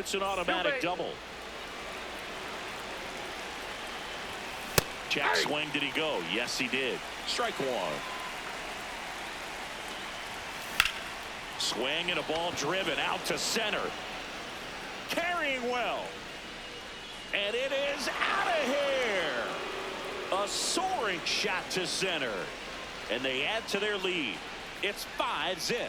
It's an automatic double. Check swing. Did he go? Yes, he did. Strike one. Swing and a ball driven out to center. Carrying well. And it is out of here. A soaring shot to center. And they add to their lead. It's 5-0.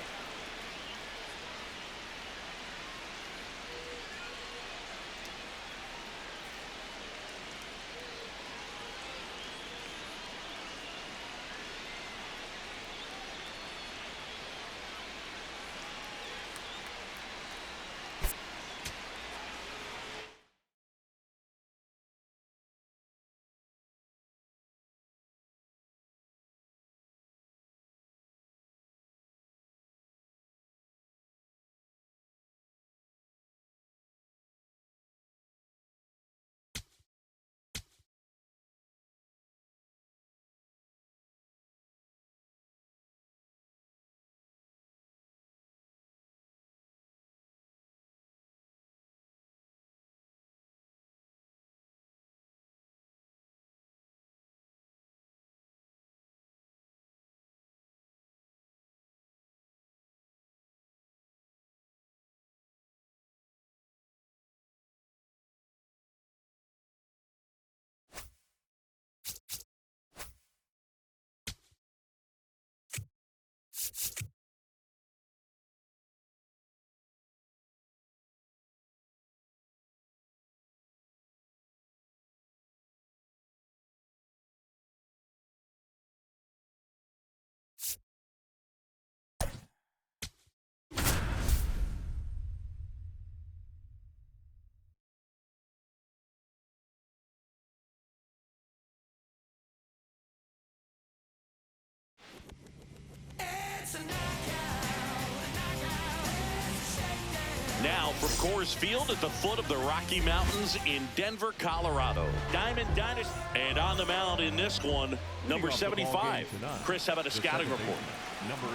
Now from Coors Field at the foot of the Rocky Mountains in Denver, Colorado. Diamond Dynasty. And on the mound in this one, number 75. Chris, how about a scouting report?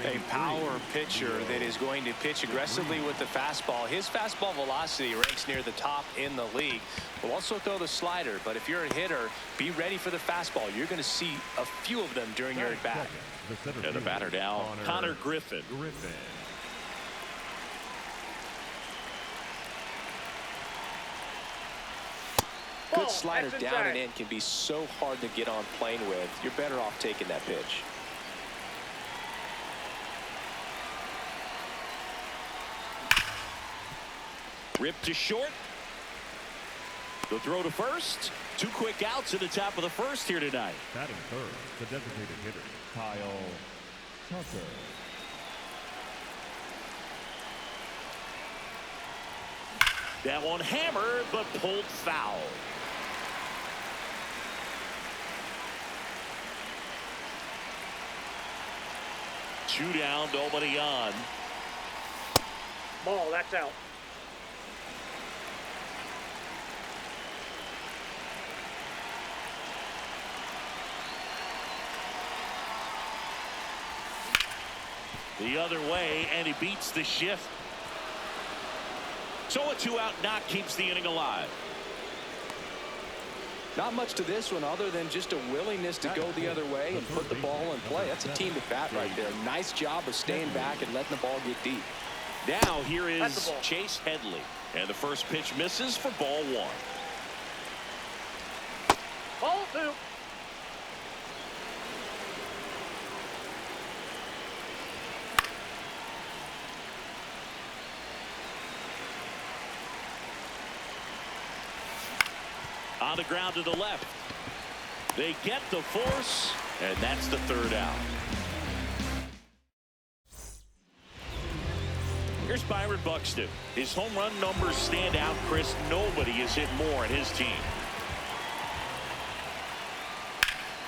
A power pitcher that is going to pitch aggressively with the fastball. His fastball velocity ranks near the top in the league. Will also throw the slider, but if you're a hitter, be ready for the fastball. You're going to see a few of them during your at-bat. And the batter now, Connor Griffin. Good slider down and in can be so hard to get on plane with. You're better off taking that pitch. Ripped to short. The throw to first. 2 quick outs at the top of the first here tonight. Batting third, the designated hitter, Kyle Tucker. That one hammered, but pulled foul. Two down, nobody on. Ball, that's out. The other way, and he beats the shift. So a 2-out knock keeps the inning alive. Not much to this one other than just a willingness to go the other way and put the ball in play. That's a team at bat right there. Nice job of staying back and letting the ball get deep. Now here is Chase Headley. And the first pitch misses for ball 1. Ball 2. On the ground to the left. They get the force, and that's the 3rd out. Here's Byron Buxton. His home run numbers stand out, Chris. Nobody has hit more in his team.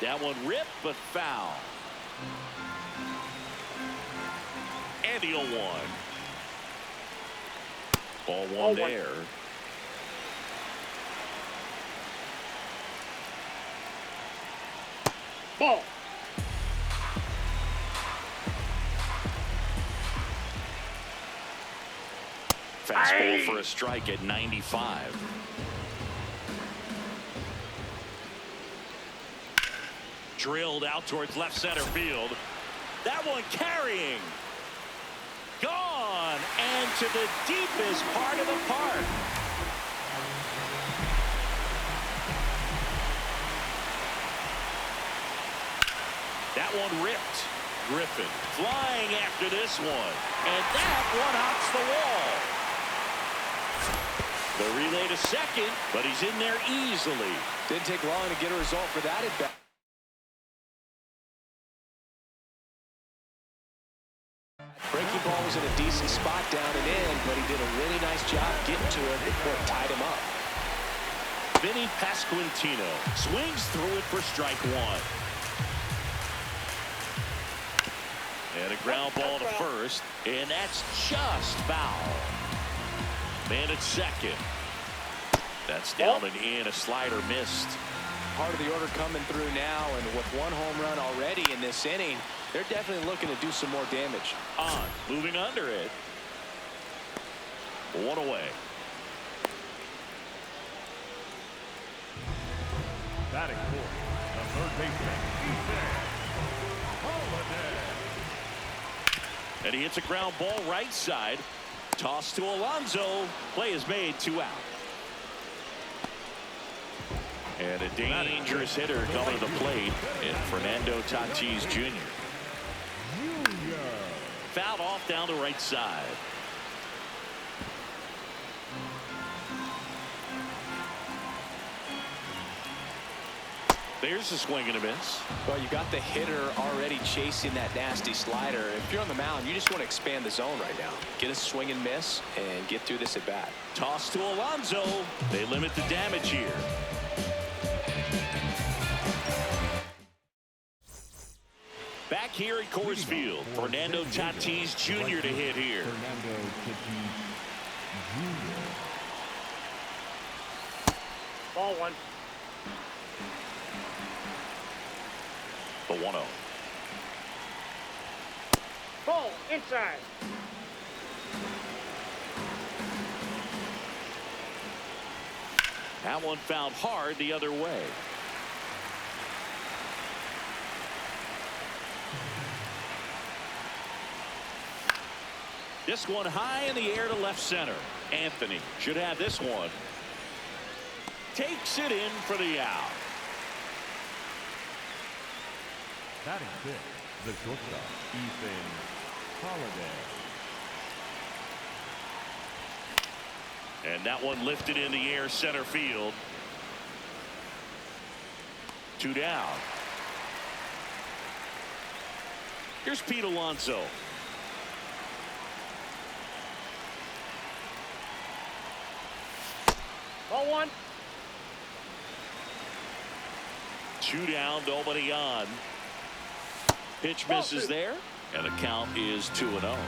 That one ripped, but foul. And the 0-1. Ball 1 there. Ball. Fastball for a strike at 95. Drilled out towards left center field. That one carrying. Gone and to the deepest part of the park. That one ripped. Griffin flying after this one. And that one hops the wall. The relay to second, but he's in there easily. Didn't take long to get a result for that at bat. Breaking ball was in a decent spot down and in, but he did a really nice job getting to it before it tied him up. Vinny Pasquantino swings through it for strike one. And a ground ball to first, and that's just foul. Man at second. That's down and in. A slider missed. Part of the order coming through now, and with one home run already in this inning, they're definitely looking to do some more damage. On, moving under it. One away. Batting fourth, the third baseman, Holiday. And he hits a ground ball right side. Toss to Alonso. Play is made, 2 out. And a dangerous hitter coming to the plate in Fernando Tatis Jr. Fouled off down the right side. There's a swing and a miss. Well, you got the hitter already chasing that nasty slider. If you're on the mound, you just want to expand the zone right now. Get a swing and miss and get through this at bat. Toss to Alonso. They limit the damage here. Back here at Coors Field, Fernando Tatis Jr. to hit here. Fernando Tatis Jr. Ball one. The 1-0. Ball inside. That one found hard the other way. This one high in the air to left center. Anthony should have this one. Takes it in for the out. Batting fifth, the shortstop, Ethan Holiday. And that one lifted in the air center field. 2 down. Here's Pete Alonso. Ball one. 2 down, nobody on. Pitch misses there, and the count is 2-0.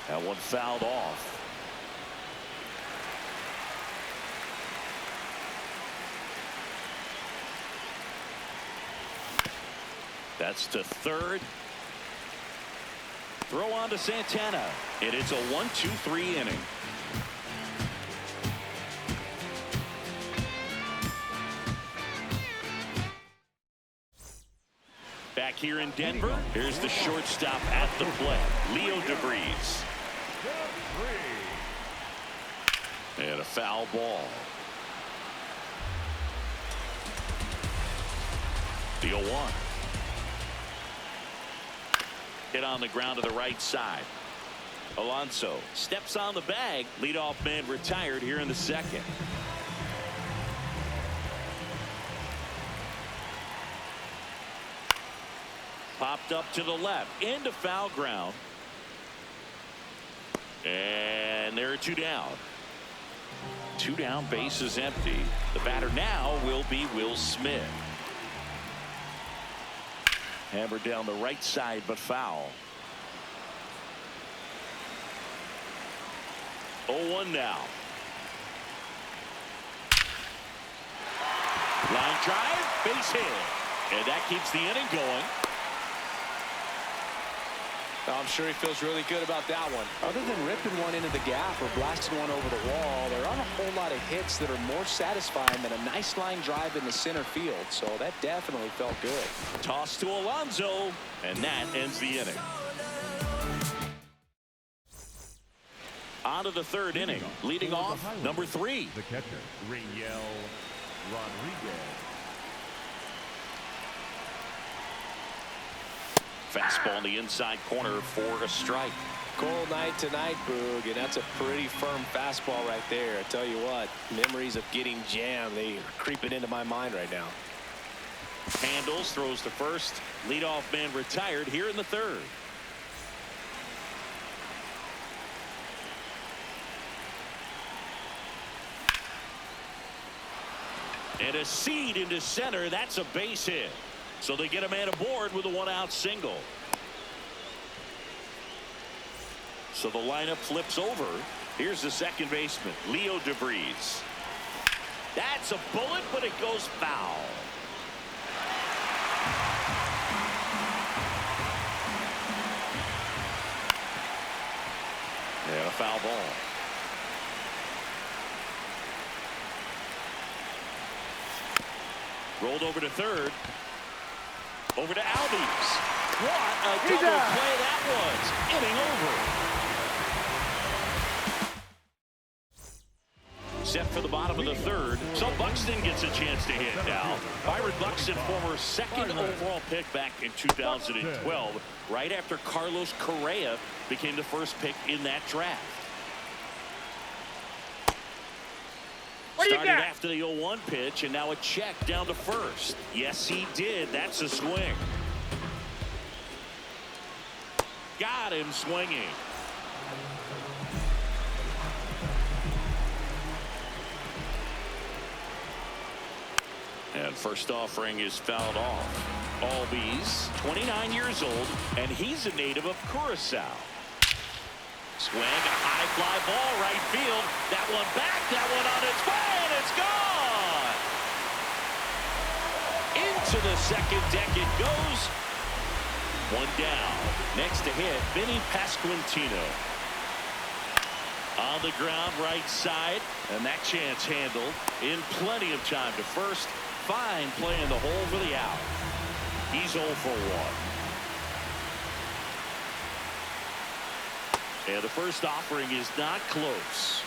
That one fouled off. That's to third. Throw on to Santana, and it's a 1-2-3 inning. Back here in Denver, here's the shortstop at the plate, Leo DeVries. And a foul ball. The 0-1. Hit on the ground to the right side. Alonso steps on the bag. Leadoff man retired here in the second. Popped up to the left into foul ground. And there are 2 down. 2 down, base is empty. The batter now will be Will Smith. Hammered down the right side, but foul. 0-1 now. Line drive, base hit. And that keeps the inning going. I'm sure he feels really good about that one. Other than ripping one into the gap or blasting one over the wall, there aren't a whole lot of hits that are more satisfying than a nice line drive in the center field. So that definitely felt good. Toss to Alonso, and that ends the inning. On to the third inning. Leading off, number 3. The catcher, Rael Rodriguez. Fastball in the inside corner for a strike. Cold night tonight, Boog, and that's a pretty firm fastball right there. I tell you what, memories of getting jammed, they are creeping into my mind right now. Handles, throws to first. Leadoff man retired here in the third. And a seed into center. That's a base hit. So they get a man aboard with a 1-out single. So the lineup flips over. Here's the second baseman, Leo DeVries. That's a bullet, but it goes foul. And a foul ball. Rolled over to third. Over to Albies. What a double play that was. Inning over. Set for the bottom of the third. So Buxton gets a chance to hit now. Byron Buxton, former second overall pick back in 2012, right after Carlos Correa became the first pick in that draft. Started after the 0-1 pitch, and now a check down to first. Yes, he did. That's a swing. Got him swinging. And first offering is fouled off. Albies, 29 years old, and he's a native of Curacao. Swing, a high fly ball, right field. That one back, that one on its way, and it's gone! Into the second deck it goes. One down. Next to hit, Vinny Pasquantino. On the ground, right side, and that chance handled in plenty of time to first. Fine play in the hole for the out. He's 0 for 1. And the first offering is not close.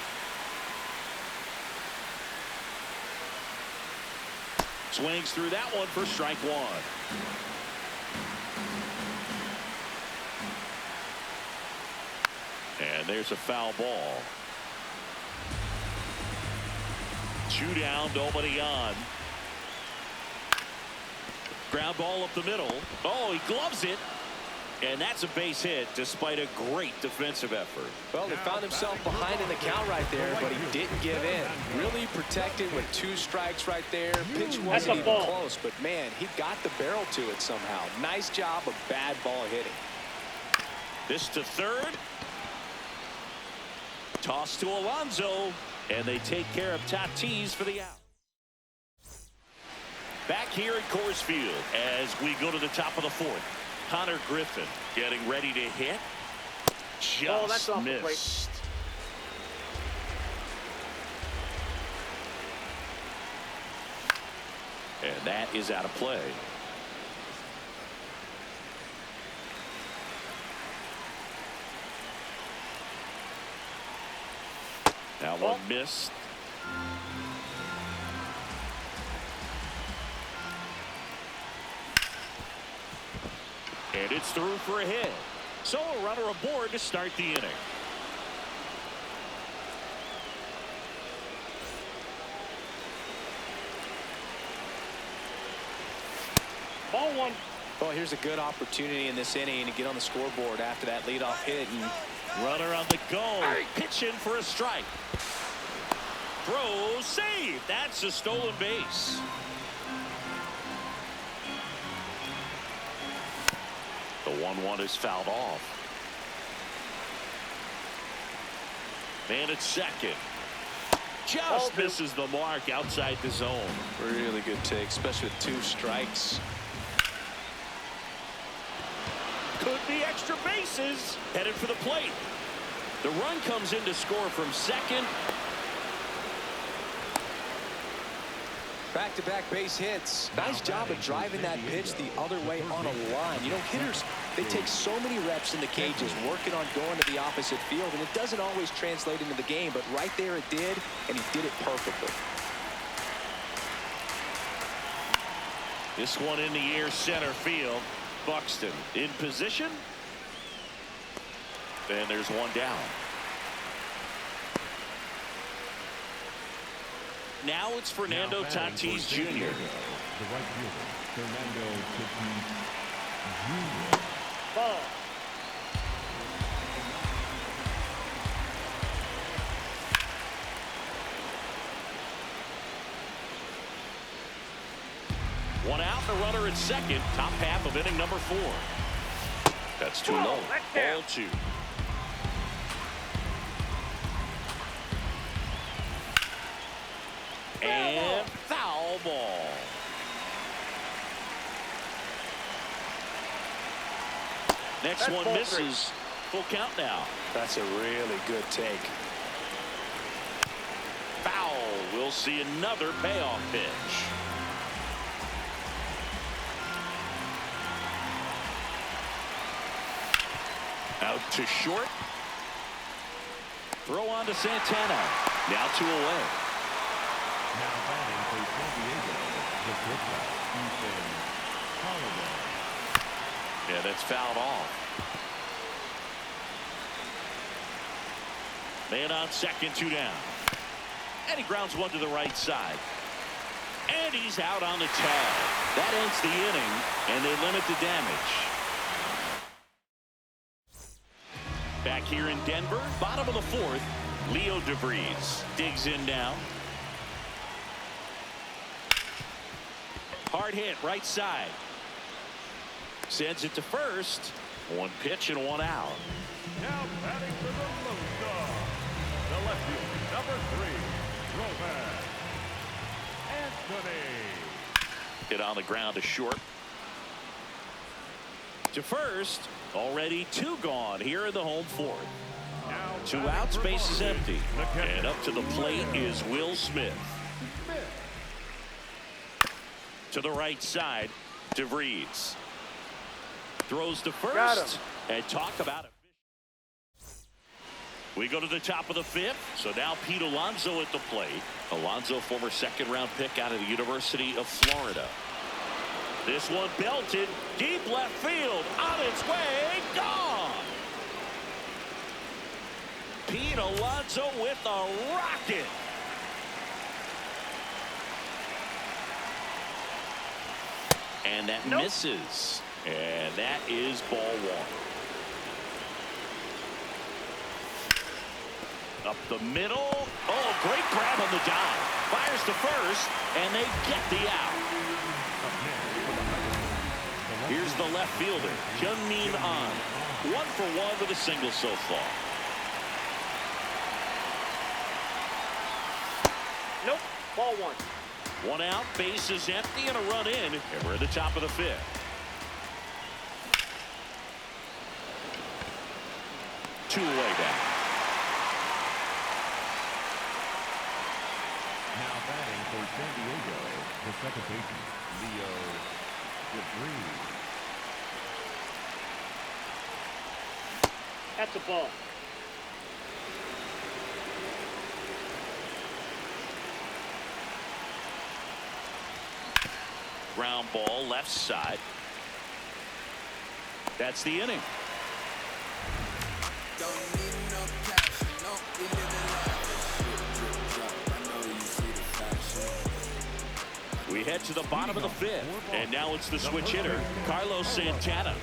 Swings through that one for strike 1. And there's a foul ball. 2 down, nobody on. Ground ball up the middle. Oh, he gloves it. And that's a base hit despite a great defensive effort. Well, he found himself behind in the count right there, but he didn't give in. Really protected with 2 strikes right there. Pitch wasn't even close, but man, he got the barrel to it somehow. Nice job of bad ball hitting. This to third. Toss to Alonso, and they take care of Tatis for the out. Back here at Coors Field as we go to the top of the 4th. Connor Griffin getting ready to hit. Just missed. And that is out of play. Now one missed. And it's through for a hit. So a runner aboard to start the inning. Ball 1. Well, here's a good opportunity in this inning to get on the scoreboard after that leadoff hit. And runner on the go. Pitching for a strike. Throw, save. That's a stolen base. The 1-1 is fouled off. Man at second. Just misses the mark outside the zone. Really good take, especially with 2 strikes. Could be extra bases. Headed for the plate. The run comes in to score from second. Back-to-back base hits. Nice job of driving that pitch the other way on a line. You know, hitters, they take so many reps in the cages working on going to the opposite field, and it doesn't always translate into the game, but right there it did, and he did it perfectly. This one in the air, center field. Buxton in position. And there's one down. Now it's Fernando Tatis Jr. The right fielder, Fernando Tatis Jr. Ball. One out, the runner at second. Top half of inning number 4. That's too low. Ball 2. And foul ball. Next one misses. Full count now. That's a really good take. Foul. We'll see another payoff pitch. Out to short. Throw on to Santana. Now 2 away. Now batting for San Diego, the pitcher, Ethan Holiday. Yeah, that's fouled off. Man on second, 2 down. And he grounds one to the right side. And he's out on the tag. That ends the inning, and they limit the damage. Back here in Denver, bottom of the 4th, Leo DeVries digs in now. Hard hit, right side. Sends it to first. 1 pitch and 1 out. Now batting for the Lone Star, the left fielder, number 3, Roman Anthony. Hit on the ground to short. To first. Already 2 gone here in the home 4th. 2 outs, base is empty. And up to the plate is Will Smith. To the right side, DeVries. Throws to first. And talk about it. We go to the top of the 5th. So now Pete Alonso at the plate. Alonso, former 2nd-round pick out of the University of Florida. This one belted deep left field, on its way, gone. Pete Alonso with a rocket. And that misses. And that is ball 1. Up the middle. Oh, great grab on the dive. Fires to first, and they get the out. Here's the left fielder, Hyun-Min Ahn. 1 for 1 with a single so far. Nope. Ball 1. 1 out, base is empty, and a run in. And we're at the top of the 5th. Two away back. Now batting for San Diego, the second baseman, Leo DeVries. That's a ball. Ground ball, left side. That's the inning. We head to the bottom of the 5th, and now it's the switch hitter, Carlos Santana.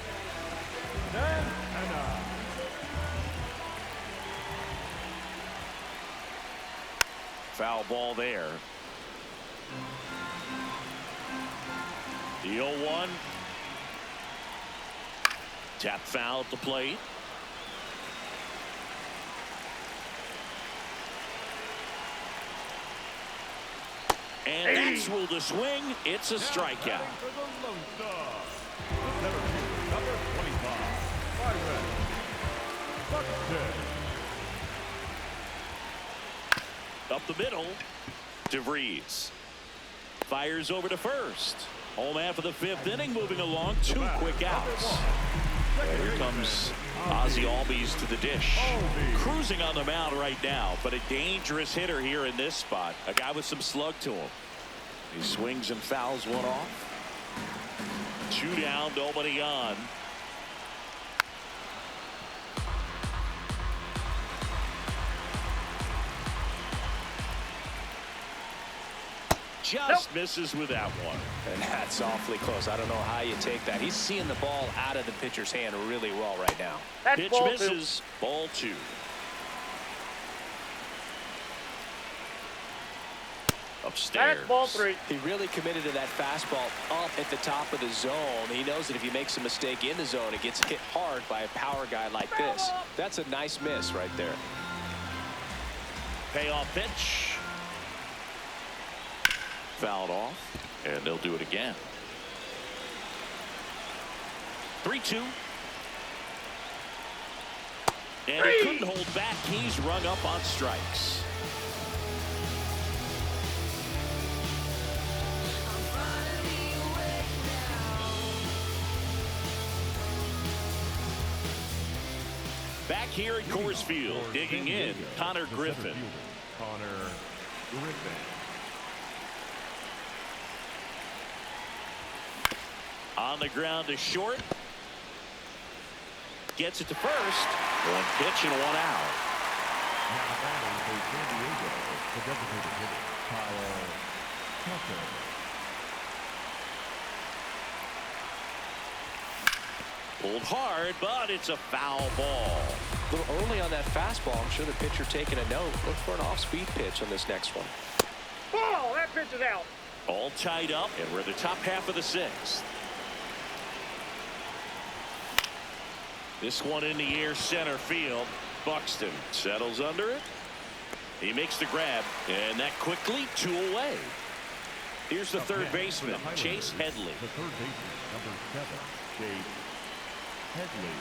Foul ball there. The 0-1. Tap foul at the plate. And that's ruled a swing. It's a strikeout. For the Lone Star, the center fielder, number 25, Buxton. Up the middle. DeVries fires over to first. Home half of the fifth inning, moving along. 2 quick outs. And here comes Ozzie Albies to the dish. Cruising on the mound right now, but a dangerous hitter here in this spot. A guy with some slug to him. He swings and fouls one off. 2 down, nobody on. Just misses with that one. And that's awfully close. I don't know how you take that. He's seeing the ball out of the pitcher's hand really well right now. That's Pitch ball misses. Ball 2. Upstairs. That's ball 3. He really committed to that fastball up at the top of the zone. He knows that if he makes a mistake in the zone, it gets hit hard by a power guy like this. That's a nice miss right there. Payoff pitch. Fouled off, and they'll do it again. 3-2. And he couldn't hold back. He's rung up on strikes. Back here at Coors Field, digging in, Connor Griffin. Connor Griffin. On the ground to short. Gets it to first. 1 pitch and 1 out. Now batting for San Diego, the designated hitter, Kyle Tucker. Pulled hard, but it's a foul ball. A little early on that fastball. I'm sure the pitcher taking a note. Look for an off-speed pitch on this next one. Oh, that pitch is out. All tied up, and we're in the top half of the 6th. This one in the air, center field. Buxton settles under it. He makes the grab, and that quickly 2 away. Here's the third baseman, Chase Headley. The third baseman, number 7, Chase Headley.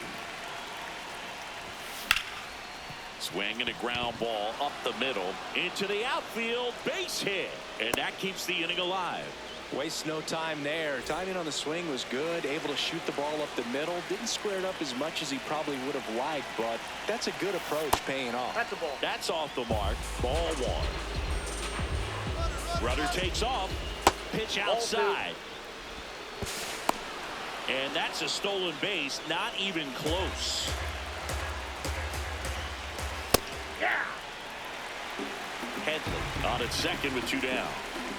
Swing and a ground ball up the middle into the outfield, base hit, and that keeps the inning alive. Waste no time there. Timing on the swing was good. Able to shoot the ball up the middle. Didn't square it up as much as he probably would have liked, but that's a good approach paying off. That's a ball. That's off the mark. Ball 1. Rudder takes off. Pitch outside. And that's a stolen base. Not even close. Yeah. Headley on at second with 2 down.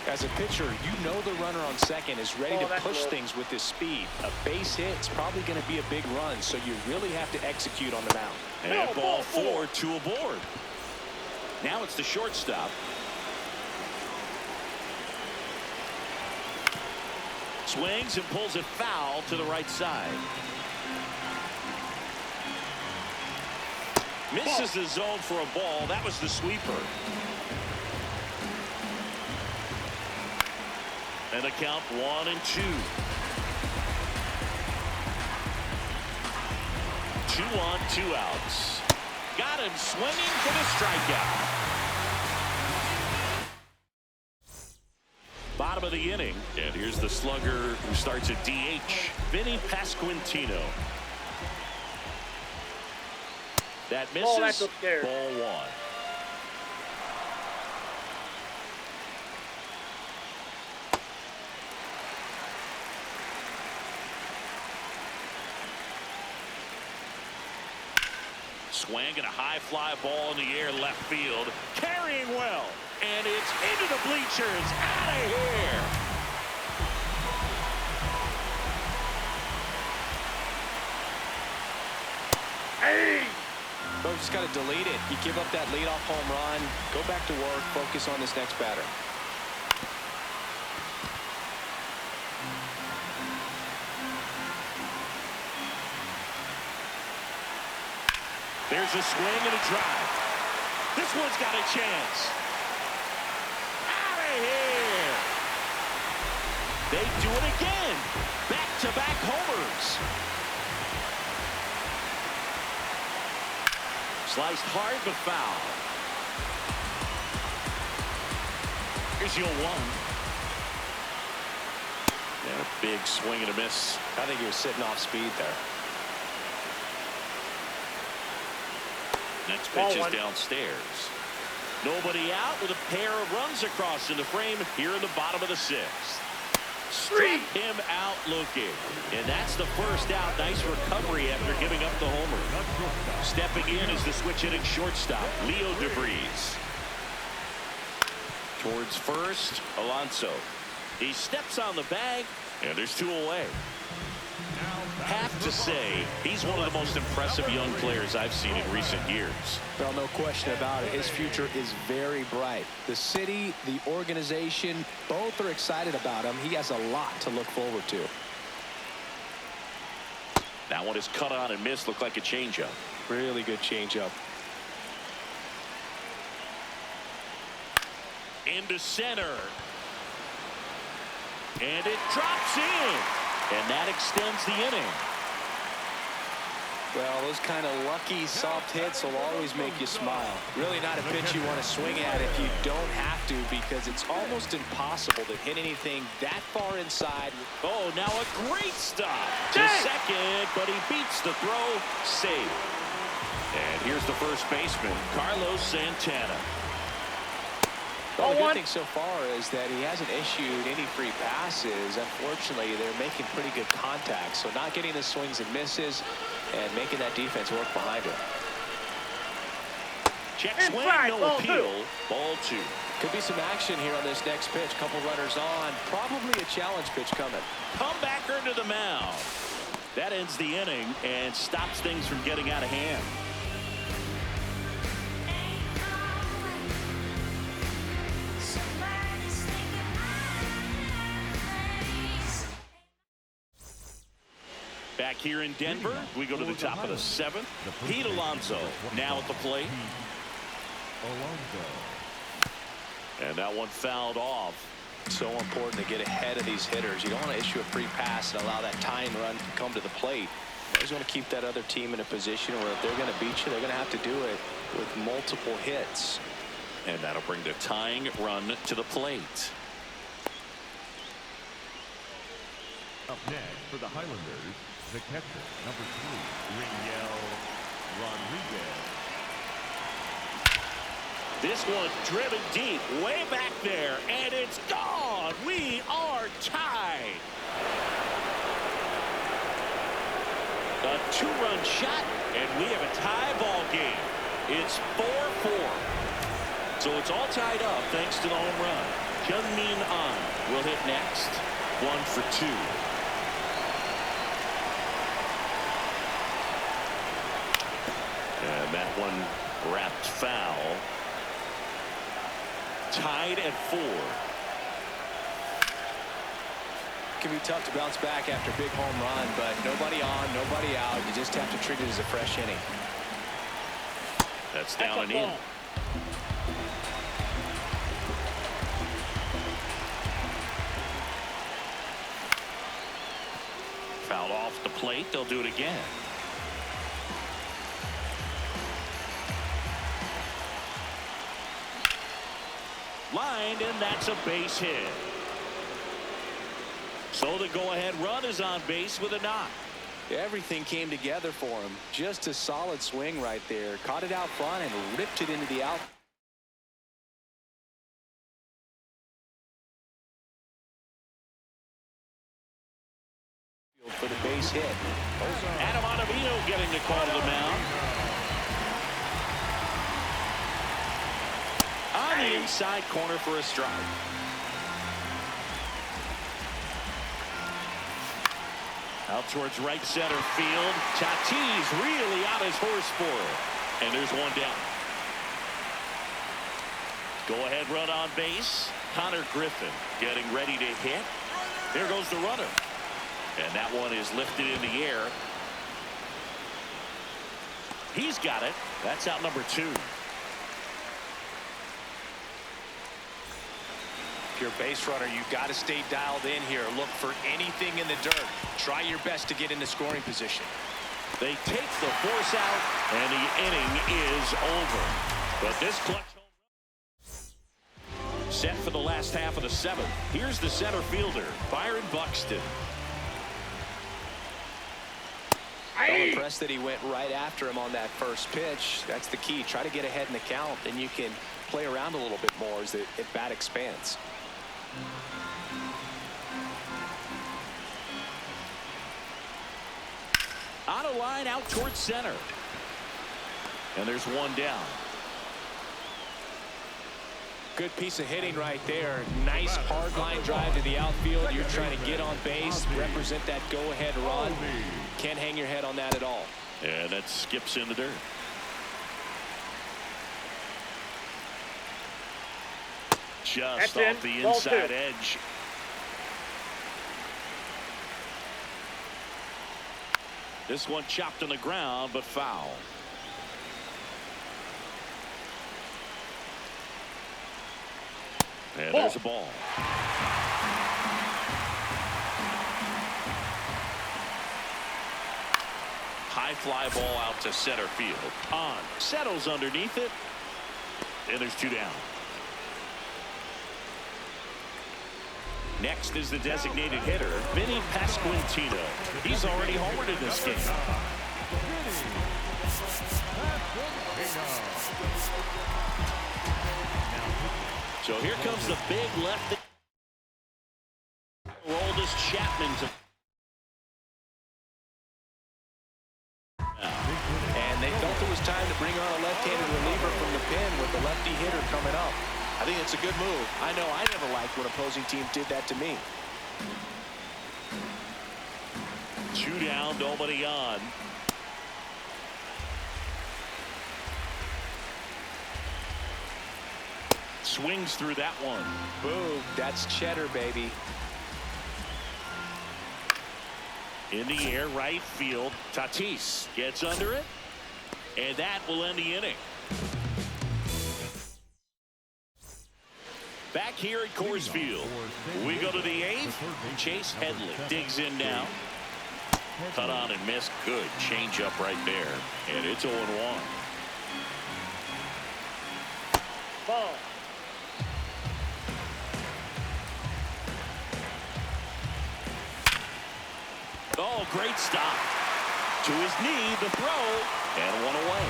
As a pitcher, you know the runner on second is ready to that's push low. things with his speed. A base hit is probably going to be a big run, so you really have to execute on the mound. And ball 4, 2 aboard. Now it's the shortstop. Swings and pulls it foul to the right side. Misses the zone for a ball. That was the sweeper. And a count 1 and 2. 2 on, 2 outs. Got him swinging for the strikeout. Bottom of the inning. And here's the slugger who starts at DH, Vinny Pasquantino. That misses. Oh, that's upstairs. Ball 1. Swing and a high fly ball in the air left field. Carrying well. And it's into the bleachers. Out of here. Hey! Bro, just got to delete it. You give up that leadoff home run. Go back to work. Focus on this next batter. There's a swing and a drive. This one's got a chance. Out of here. They do it again. Back-to-back homers. Sliced hard, but foul. Here's your 1. And a big swing and a miss. I think he was sitting off speed there. Next pitch is downstairs. Nobody out with a pair of runs across in the frame here in the bottom of the 6th. Struck him out looking. And that's the first out. Nice recovery after giving up the homer. Stepping in is the switch hitting shortstop, Leo DeVries. Towards first, Alonso. He steps on the bag, and there's 2 away. Have to say, he's one of the most impressive young players I've seen in recent years. Well, no question about it. His future is very bright. The city, the organization, both are excited about him. He has a lot to look forward to. That one is cut on and missed. Looked like a changeup. Really good changeup. Into center. And it drops in. And that extends the inning. Well, those kind of lucky soft hits will always make you smile. Really not a pitch you want to swing at if you don't have to, because it's almost impossible to hit anything that far inside. Oh, now a great stop to second, but he beats the throw. Safe. And here's the first baseman, Carlos Santana. Well, the good thing so far is that he hasn't issued any free passes. Unfortunately, they're making pretty good contact, so not getting the swings and misses and making that defense work behind him. Check swing, no appeal. Ball 2. Could be some action here on this next pitch. Couple runners on. Probably a challenge pitch coming. Comebacker to the mound. That ends the inning and stops things from getting out of hand. Back here in Denver, we go to the top of the 7th. Pete Alonso now at the plate. And that one fouled off. So important to get ahead of these hitters. You don't want to issue a free pass and allow that tying run to come to the plate. You always want to keep that other team in a position where if they're going to beat you, they're going to have to do it with multiple hits. And that'll bring the tying run to the plate. Up next for the Highlanders, the catcher, number 3, Riniel Rodriguez. This one driven deep, way back there, and it's gone. We are tied. A 2-run shot, and we have a tie ball game. It's 4-4. So it's all tied up thanks to the home run. Jungmin An will hit next. 1 for 2. And that one wrapped foul. Tied at 4. Can be tough to bounce back after a big home run, but nobody on, nobody out. You just have to treat it as a fresh inning. That's down and in. Foul off the plate. They'll do it again. Lined, and that's a base hit. So the go-ahead run is on base with a knock. Everything came together for him. Just a solid swing right there. Caught it out front and ripped it into the out. For the base hit. Adam Ottavino getting the call to the mound. On the inside corner for a strike. Out towards right center field. Tatis really out his horse for it. And there's one down. Go ahead run on base. Connor Griffin getting ready to hit. There goes the runner. And that one is lifted in the air. He's got it. That's out number 2. If you're a base runner, you've got to stay dialed in here. Look for anything in the dirt. Try your best to get into scoring position. They take the force out, and the inning is over. But this clutch set for the last half of the seventh. Here's the center fielder, Byron Buxton. I'm impressed that he went right after him on that first pitch. That's the key. Try to get ahead in the count, then you can play around a little bit more as the at-bat expands. On a line out towards center. And there's one down. Good piece of hitting right there. Nice hard line drive to the outfield. You're trying to get on base, represent that go-ahead run. Can't hang your head on that at all. And that skips in the dirt. Just off the inside edge. This one chopped on the ground, but foul. And there's a ball. High fly ball out to center field. On. Settles underneath it. And there's two down. Next is the designated hitter, Vinny Pasquantino. He's already homered in this game. So here comes the big lefty. Roldis Chapman. And they felt it was time to bring on a left-handed reliever from the pen with the lefty hitter coming up. I think it's a good move. I know I never liked when opposing teams did that to me. Two down, nobody on. Swings through that one. Boom, that's cheddar, baby. In the air, right field. Tatis gets under it. And that will end the inning. Back here at Coors Field, we go to the eighth. Chase Headley digs in now. Cut on and miss. Good change up right there. And it's 0-1. Ball. Oh, great stop. To his knee, the throw, and one away.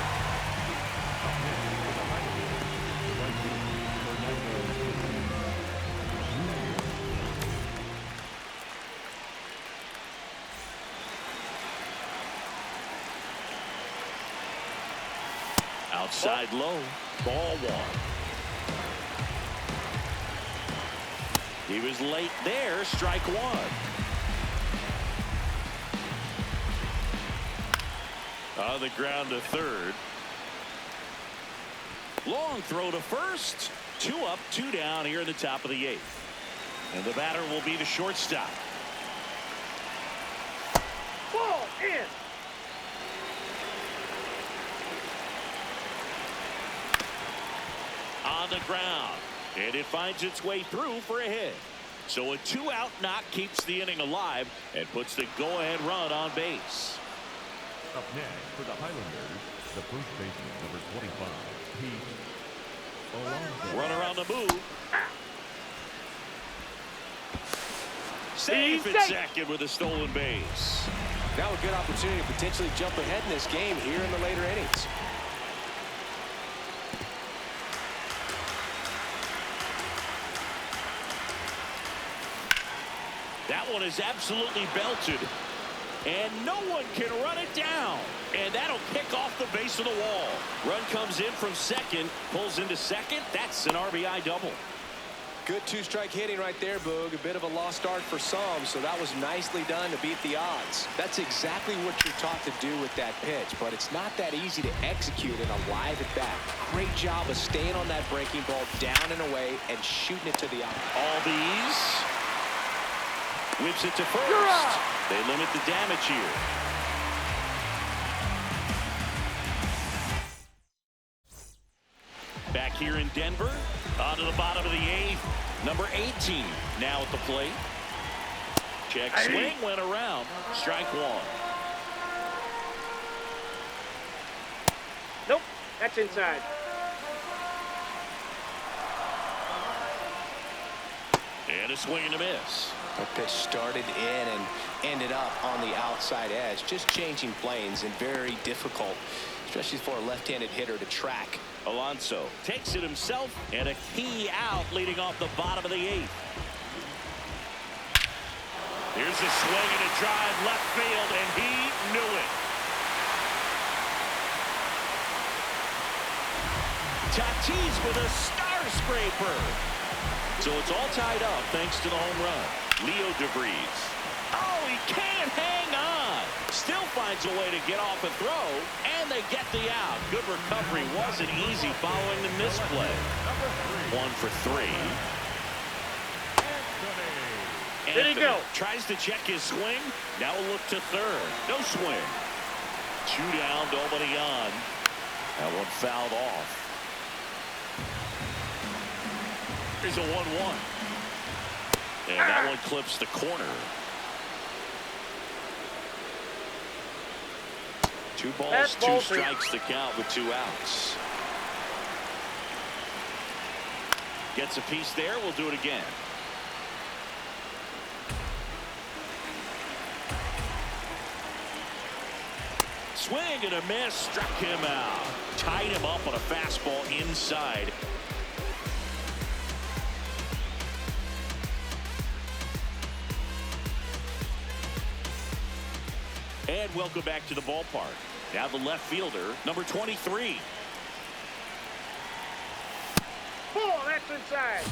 Outside low, ball one. He was late there, strike one. On the ground to third. Long throw to first. 2 up, 2 down here in the top of the eighth. And the batter will be the shortstop. Ball in. On the ground. And it finds its way through for a hit. So a 2-out knock keeps the inning alive and puts the go-ahead run on base. Up next for the Highlanders, the first baseman, number 25, Pete Alonso. Runner on the move. Safe at second with a stolen base. Now a good opportunity to potentially jump ahead in this game here in the later innings. That one is absolutely belted. And no one can run it down. And that'll kick off the base of the wall. Run comes in from second, pulls into second. That's an RBI double. Good two-strike hitting right there, Boog. A bit of a lost start for some, so that was nicely done to beat the odds. That's exactly what you're taught to do with that pitch, but it's not that easy to execute in a live at-bat. Great job of staying on that breaking ball down and away and shooting it to the out. Albies whips it to first. They limit the damage here. Back here in Denver, on to the bottom of the eighth. Number 18 now at the plate. Check swing, went around. Strike one. That's inside. And a swing and a miss. The pitch started in and ended up on the outside edge. Just changing planes and very difficult, especially for a left-handed hitter to track. Alonso takes it himself, and a key out leading off the bottom of the 8th. Here's a swing and a drive left field, and he knew it. Tatis with a star scraper. So it's all tied up thanks to the home run. Leo DeVries. Oh, he can't hang on. Still finds a way to get off a throw, and they get the out. Good recovery. Wasn't easy following the misplay. 1 for 3. There you go. Tries to check his swing. Now a look to third. No swing. 2 down, nobody on. That one fouled off. Here's a 1-1. And that one clips the corner. 2 balls, 2 strikes to count with 2 outs. Gets a piece there. We'll do it again. Swing and a miss. Struck him out. Tied him up on a fastball inside. And welcome back to the ballpark. Now the left fielder, number 23. Oh, that's inside.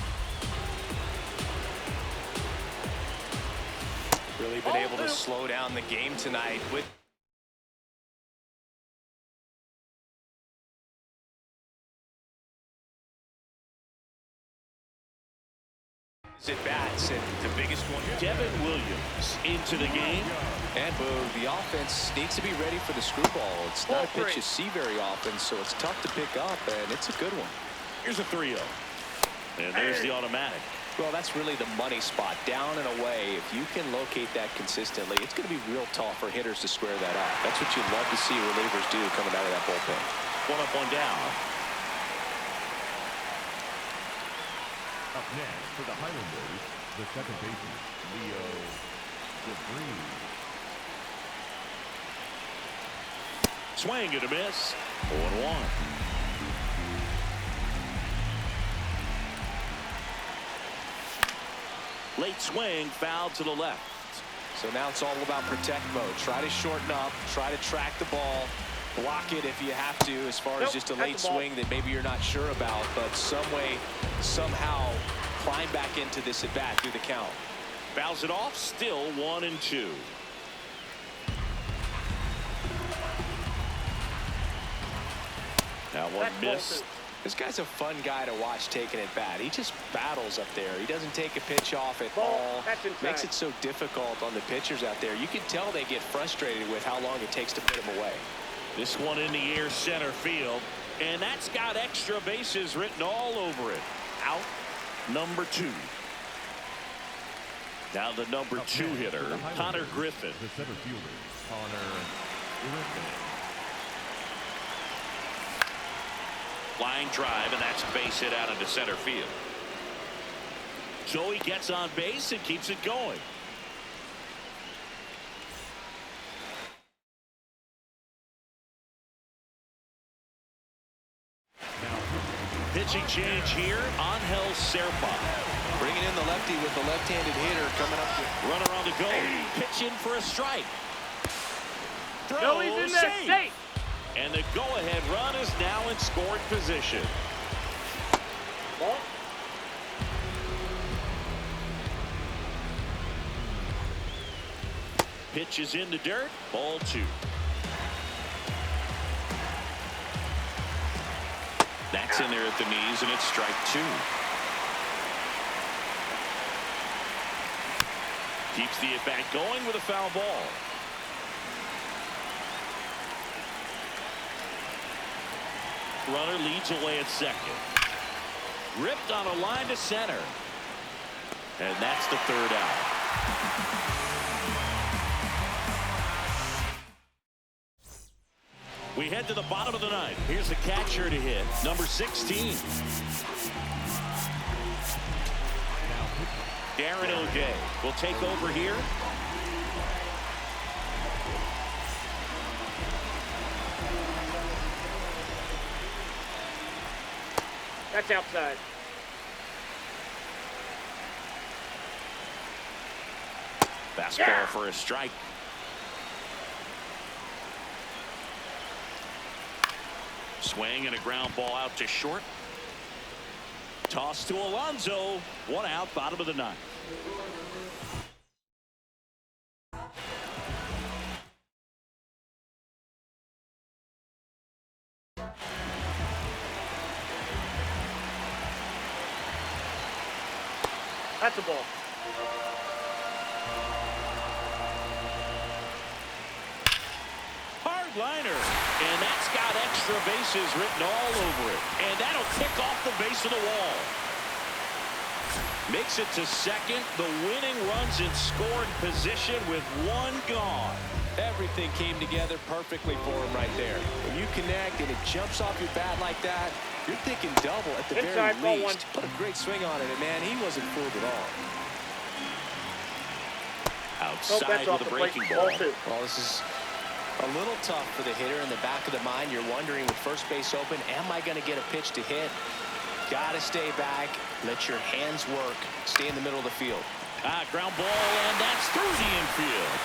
Really been able to slow down the game tonight with at-bats, and the biggest one. Devin Williams into the game. And the offense needs to be ready for the screwball. It's not a pitch you see very often, so it's tough to pick up, and it's a good one. Here's a 3-0. And there's the automatic. Well, that's really the money spot, down and away. If you can locate that consistently, it's going to be real tough for hitters to square that up. That's what you'd love to see relievers do coming out of that bullpen. 1 up, 1 down. Up next for the Highlanders, the second baseman, Leo DeVries. Swing and a miss. 0-1. Late swing, foul to the left. So now it's all about protect mode. Try to shorten up, try to track the ball, block it if you have to, as far as just a late swing that maybe you're not sure about, but some way, somehow climb back into this at bat through the count. Fouls it off, still 1-2. Now one missed. This guy's a fun guy to watch taking at bat. He just battles up there. He doesn't take a pitch off at all. Makes it so difficult on the pitchers out there. You can tell they get frustrated with how long it takes to put him away. This one in the air, center field, and that's got extra bases written all over it. Out number 2. Now the number 2 hitter, Connor Griffin. The center fielder, Connor Griffin. Line drive, and that's base hit out into center field. So he gets on base and keeps it going. Pitching change here, Angel Serpa. Bringing in the lefty with the left-handed hitter coming up. Runner on the go. Pitch in for a strike. Throw, No, he's in there. Safe. And the go-ahead run is now in scoring position. Ball. Pitch is in the dirt. Ball 2. That's in there at the knees, and it's strike 2. Keeps the at-bat going with a foul ball. Runner leads away at second. Ripped on a line to center. And that's the 3rd out. We head to the bottom of the ninth. Here's the catcher to hit, number 16. Darren O'Day will take over here. That's outside. Fastball for a strike. Swing and a ground ball out to short. Toss to Alonso. 1 out, bottom of the ninth. That's a ball. Hard liner. And that's got extra bases written all over it. And that'll kick off the base of the wall. Makes it to second. The winning runs in scoring position with 1 gone. Everything came together perfectly for him right there. When you connect and it jumps off your bat like that, you're thinking double at the Inside, very ball least. Put a great swing on it, and man, he wasn't fooled at all. Outside with a breaking ball. Well, this is a little tough for the hitter. In the back of the mind, you're wondering with first base open, am I going to get a pitch to hit? Got to stay back. Let your hands work. Stay in the middle of the field. Ground ball, and that's through the infield.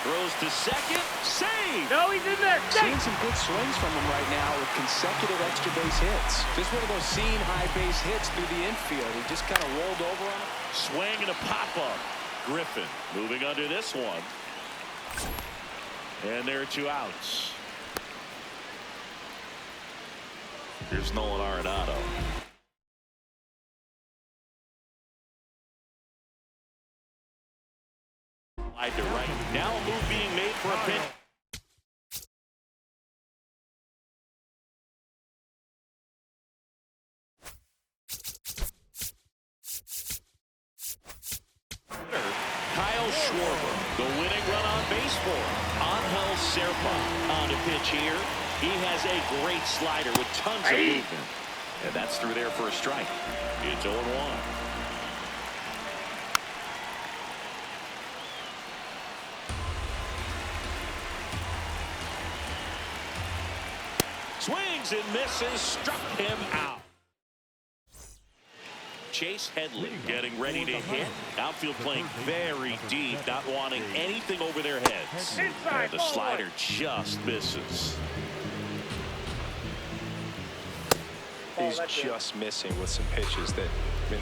Throws to second. Save. No, he's in there. Seeing some good swings from him right now with consecutive extra base hits. Just one of those seen high base hits through the infield. He just kind of rolled over on it. Swing and a pop-up. Griffin moving under this one. And there are 2 outs. Here's Nolan Arenado. Wide to right. Now a move being made for a pitch. Kyle Schwarber, the winning run on base for Angel Serpa on the pitch here. He has a great slider with tons of movement. And that's through there for a strike. It's 0-1. Swings and misses, struck him out. Chase Headley getting ready to hit. Outfield playing very deep, not wanting anything over their heads. And the slider just misses. He's just missing with some pitches that, I mean,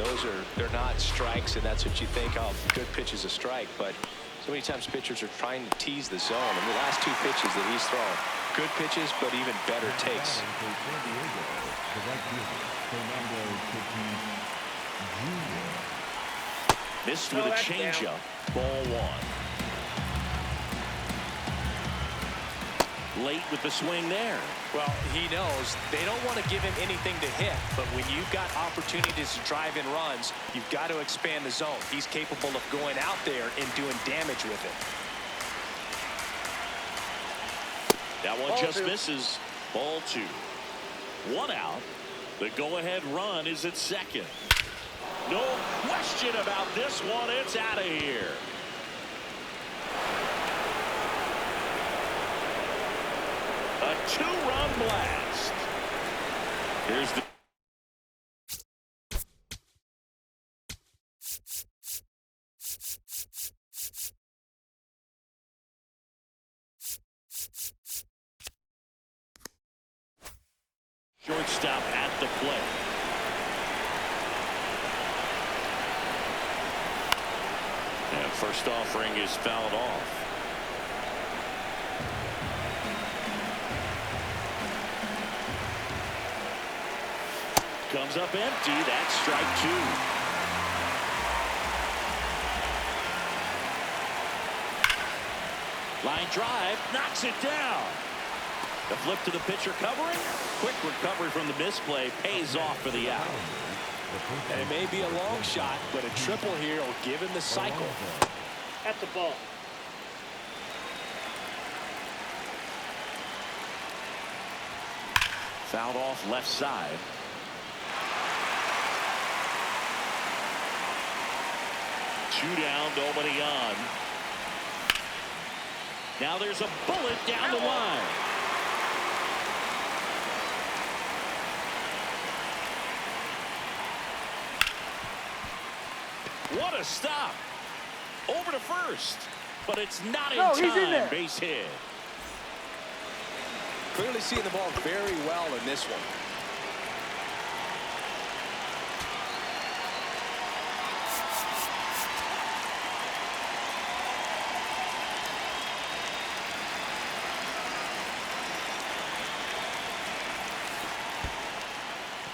they're not strikes, and that's what you think, oh, good pitch is a strike. But so many times pitchers are trying to tease the zone. And the last 2 pitches that he's thrown, good pitches, but even better takes. Missed with a changeup. Ball 1. Late with the swing there. Well, he knows they don't want to give him anything to hit, but when you've got opportunities to drive in runs, you've got to expand the zone. He's capable of going out there and doing damage with it. That one just misses. Ball 2. 1 out. The go-ahead run is at second. No question about this one. It's out of here. A 2-run blast. Here's the shortstop at the plate. And first offering is fouled off. Comes up empty. That's strike 2. Line drive, knocks it down. The flip to the pitcher covering. Quick recovery from the misplay, pays off for the out. And it may be a long shot, but a triple here will give him the cycle. That's a ball. Fouled off left side. Two down, nobody on. Now there's a bullet down the line. What a stop. Over to first. But it's not in He's in time. there. Base hit. Clearly seeing the ball very well in this one.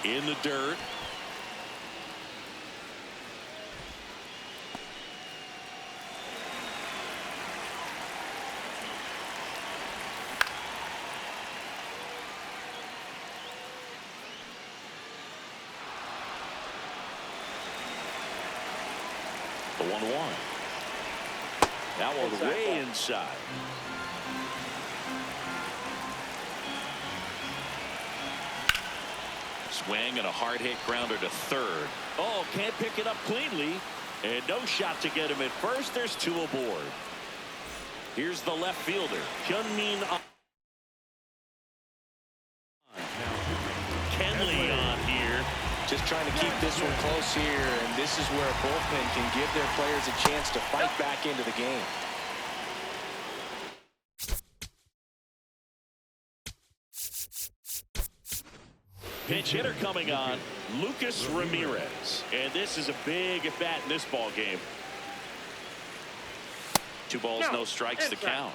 In the dirt. The 1-1. That one Inside way ball. inside. Swing and a hard hit grounder to third. Oh, can't pick it up cleanly. And no shot to get him at first. There's two aboard. Here's the left fielder, Hyun-Min Kenley on here. Just trying to keep this one close here, and this is where a bullpen can give their players a chance to fight back into the game. Pinch hitter coming on, Lucas Ramirez. And this is a big at bat in this ball game. 2 balls, no strikes to count.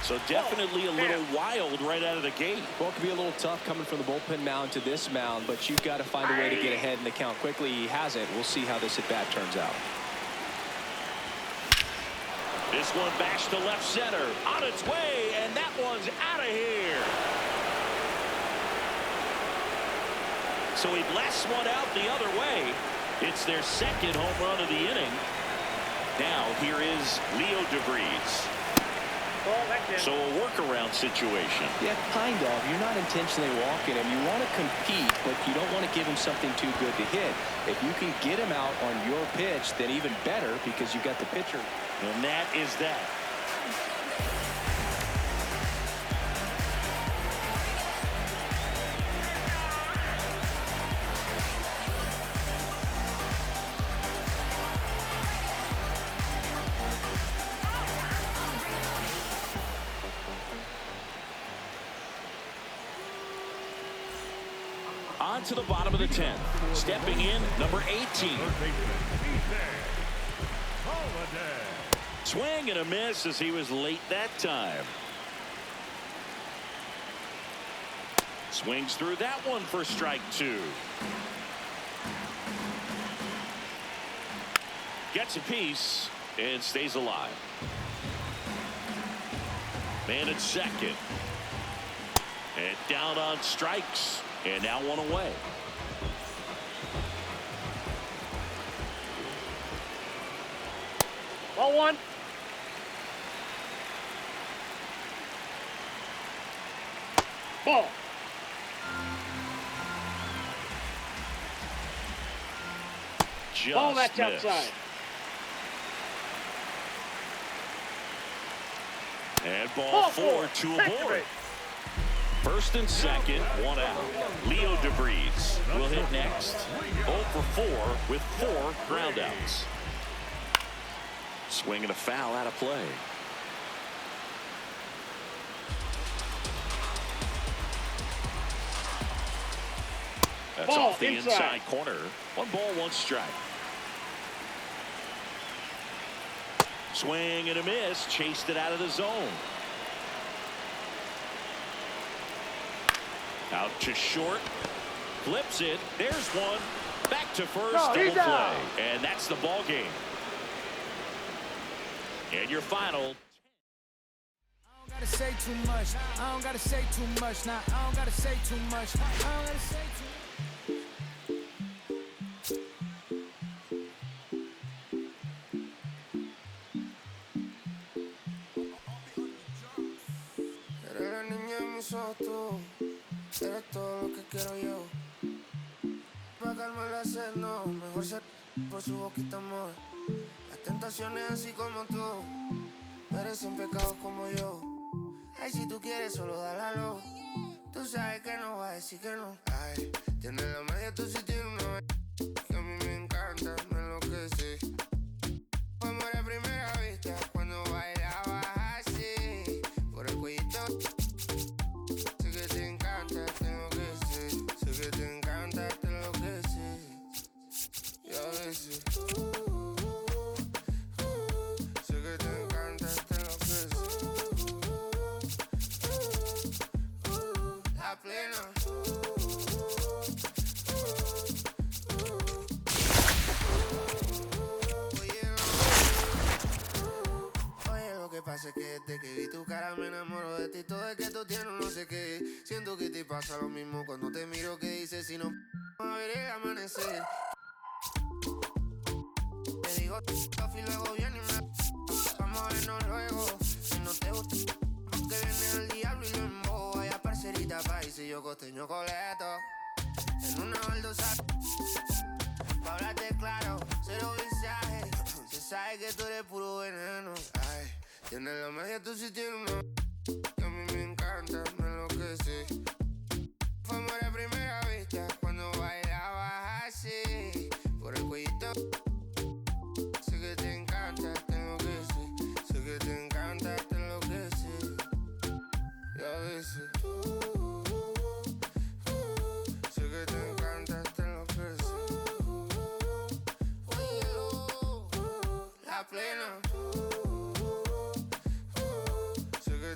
So definitely a little wild right out of the gate. Well, it could be a little tough coming from the bullpen mound to this mound, but you've got to find a way to get ahead in the count quickly. He hasn't. We'll see how this at bat turns out. This one bashed to left center, on its way, and that one's out of here. So he blasts one out the other way. It's their second home run of the inning. Now here is Leo DeVries. So a workaround situation. Yeah, kind of. You're not intentionally walking him. You want to compete, but you don't want to give him something too good to hit. If you can get him out on your pitch, then even better, because you got the pitcher. And that is that. On to the bottom of the 10th. Stepping in, number 18. Swing and a miss as he was late that time. Swings through that one for strike 2. Gets a piece and stays alive. Man at second. And down on strikes. And now one away. Ball 1. Ball. Just Ball, that's missed. outside. And ball 4, 2 aboard. First and second, 1 out. Leo DeVries will hit next. 0 for 4 with 4 groundouts. Swing and a foul out of play. That's Ball off the inside corner. 1 ball, 1 strike. Swing and a miss. Chased it out of the zone. Out to short. Flips it. There's one. Back to first. Double play. And that's the ball game. And your final. I don't gotta say too much. I don't gotta say too much. Nah, I don't gotta say too much. I don't gotta say too much. mí sos tú, eres todo lo que quiero yo. Pa' calmar la sed, no, mejor ser por su boquita, amor. Las tentaciones así como tú, merecen pecados como yo. Ay, si tú quieres, solo dale a lo. Tú sabes que no va a decir que no. Ay, tienes la media, tú sí tienes una que a mí me encanta, me enloquece. Fue amor a primera vista cuando bailabas así, por el cuellito. Sé que te encanta, te enloquece. Sé que te encanta, te enloquece. Y a veces sé que te encanta, te enloquece. La plena. Oye, lo que pasa es que desde que vi tu cara me enamoro de ti. Todo es que tú tienes no sé qué. Siento que te pasa lo mismo cuando te miro, que dices si no a ver el amanecer. Te digo y luego viene y me vamos a vernos luego. Si no te gusta que viene el diablo y lo embobo. Vaya parcerita país y yo costeño coleto. En una baldosa pa' hablarte claro, cero visaje. Se sabe que tú eres puro veneno. Ay, tienes la media, tú sí tienes una que a mí me encanta, me enloquece. Fue amor a primera vista cuando bailabas así, por el cuellito. Sé que te encanta, te enloquece. Sé que te encanta, te enloquece. Y a veces sé que te encanta, te enloquece. Óyelo, la plena. Sé que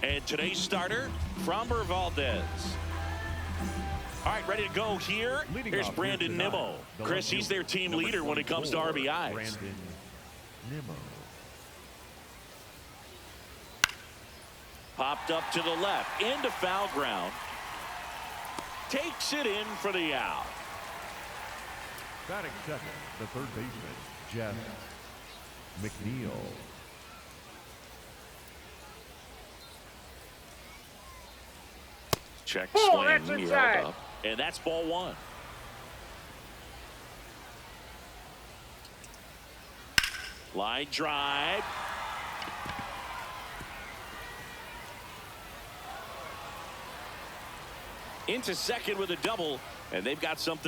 And today's starter, Framber Valdez. All right, ready to go here. Here's Brandon Nimmo. Chris, he's their team leader when it comes to RBIs. Brandon Nimmo. Popped up to the left, into foul ground. Takes it in for the out. Batting second, the third baseman, Jeff McNeil. Check Oh, swing, that's he inside. held up, and that's ball one. Line drive. Into second with a double, and they've got something.